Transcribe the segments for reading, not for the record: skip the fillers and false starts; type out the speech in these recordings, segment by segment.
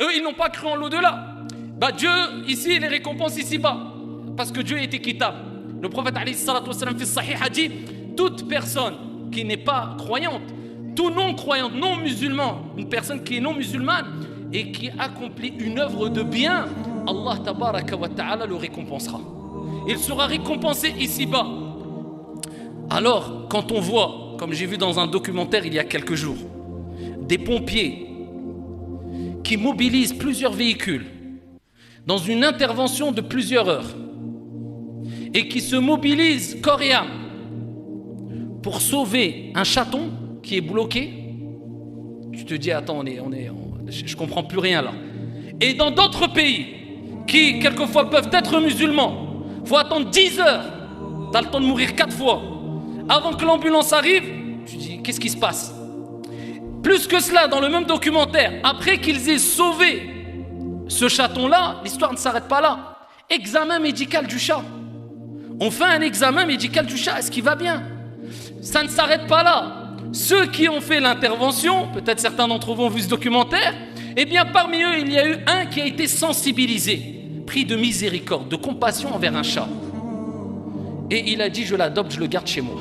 Eux, ils n'ont pas cru en l'au-delà. Dieu, ici, les récompense ici-bas. Parce que Dieu est équitable. Le prophète alayhi salatu wassalam fi sahih a dit, toute personne qui n'est pas croyante, tout non-croyant, non-musulman, une personne qui est non-musulmane et qui accomplit une œuvre de bien, Allah tabaraka wa ta'ala le récompensera. Il sera récompensé ici-bas. Alors, quand on voit, comme j'ai vu dans un documentaire il y a quelques jours, des pompiers qui mobilisent plusieurs véhicules dans une intervention de plusieurs heures et qui se mobilisent corps et âme pour sauver un chaton qui est bloqué, tu te dis attends, je comprends plus rien là. Et dans d'autres pays qui quelquefois peuvent être musulmans, faut attendre 10 heures, tu as le temps de mourir 4 fois avant que l'ambulance arrive. Tu dis qu'est-ce qui se passe? Plus que cela, dans le même documentaire, après qu'ils aient sauvé ce chaton-là, l'histoire ne s'arrête pas là. Examen médical du chat. On fait un examen médical du chat, est-ce qu'il va bien? Ça ne s'arrête pas là. Ceux qui ont fait l'intervention, peut-être certains d'entre vous ont vu ce documentaire, eh bien parmi eux, il y a eu un qui a été sensibilisé, pris de miséricorde, de compassion envers un chat. Et il a dit, je l'adopte, je le garde chez moi.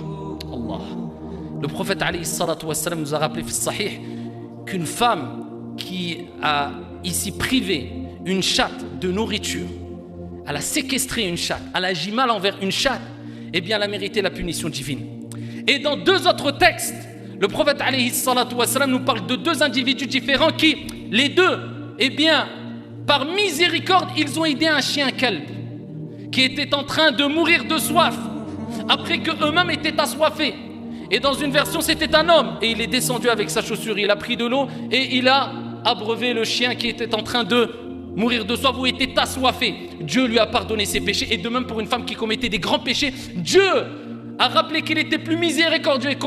Allah. Le prophète alayhi salatu wassalam nous a rappelé fi sahih qu'une femme qui a ici privé une chatte de nourriture, elle a séquestré une chatte, elle a agi mal envers une chatte, eh bien elle a mérité la punition divine. Et dans 2 autres textes, le prophète alayhi salatu wassalam nous parle de 2 individus différents qui, les deux, eh bien, par miséricorde, ils ont aidé un chien kalb qui était en train de mourir de soif après qu'eux-mêmes étaient assoiffés. Et dans une version, c'était un homme et il est descendu avec sa chaussure, il a pris de l'eau et il a abreuvé le chien qui était en train de mourir de soif ou était assoiffé. Dieu lui a pardonné ses péchés. Et de même pour une femme qui commettait des grands péchés, Dieu a rappelé qu'il était plus miséricordieux et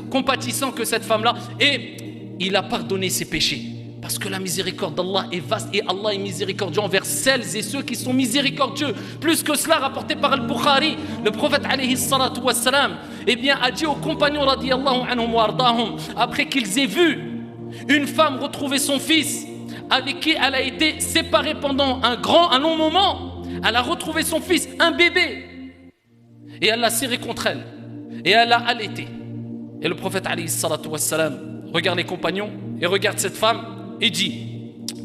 compatissant que cette femme-là et il a pardonné ses péchés. Parce que la miséricorde d'Allah est vaste et Allah est miséricordieux envers celles et ceux qui sont miséricordieux. Plus que cela, rapporté par Al-Bukhari, le prophète alayhi salatu wassalam, eh bien, a dit aux compagnons radiyallahu anhum wa ardahum, après qu'ils aient vu une femme retrouver son fils avec qui elle a été séparée pendant un long moment, elle a retrouvé son fils, un bébé, et elle l'a serré contre elle et elle l'a allaité. Et le prophète alayhi salatu wassalam regarde les compagnons et regarde cette femme et dit,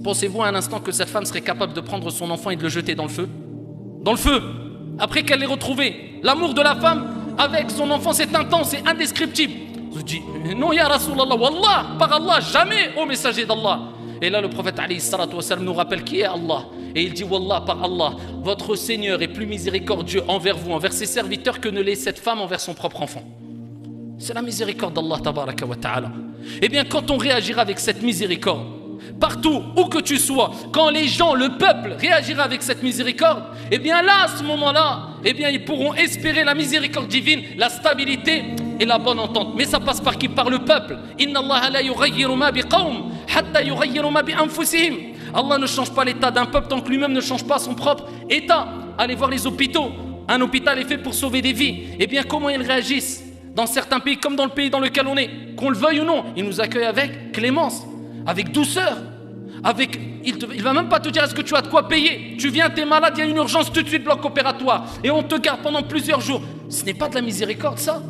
pensez-vous un instant que cette femme serait capable de prendre son enfant et de le jeter dans le feu? Dans le feu, après qu'elle l'ait retrouvé. L'amour de la femme avec son enfant, c'est intense, c'est indescriptible. Je dis, non ya Rasulallah, wallah, par Allah, jamais, ô messager d'Allah. Et là le prophète alayhi salatu wassalam nous rappelle qui est Allah. Et il dit, wallah, par Allah, votre Seigneur est plus miséricordieux envers vous, envers ses serviteurs, que ne l'est cette femme envers son propre enfant. C'est la miséricorde d'Allah tabaraka wa ta'ala. Eh bien quand on réagira avec cette miséricorde, partout où que tu sois, quand les gens, le peuple réagira avec cette miséricorde, eh bien là, à ce moment-là, eh bien ils pourront espérer la miséricorde divine, la stabilité et la bonne entente. Mais ça passe par qui? Par le peuple. Inna Allah la yughayyiru ma biqawm hatta yughayyiru ma bi anfusihim. Allah ne change pas l'état d'un peuple tant que lui-même ne change pas son propre état. Allez voir les hôpitaux. Un hôpital est fait pour sauver des vies. Eh bien comment ils réagissent? Dans certains pays, comme dans le pays dans lequel on est, qu'on le veuille ou non, ils nous accueillent avec clémence, avec douceur, il va même pas te dire est-ce que tu as de quoi payer. Tu viens, t'es malade, il y a une urgence, tout de suite bloc opératoire et on te garde pendant plusieurs jours. Ce n'est pas de la miséricorde ça.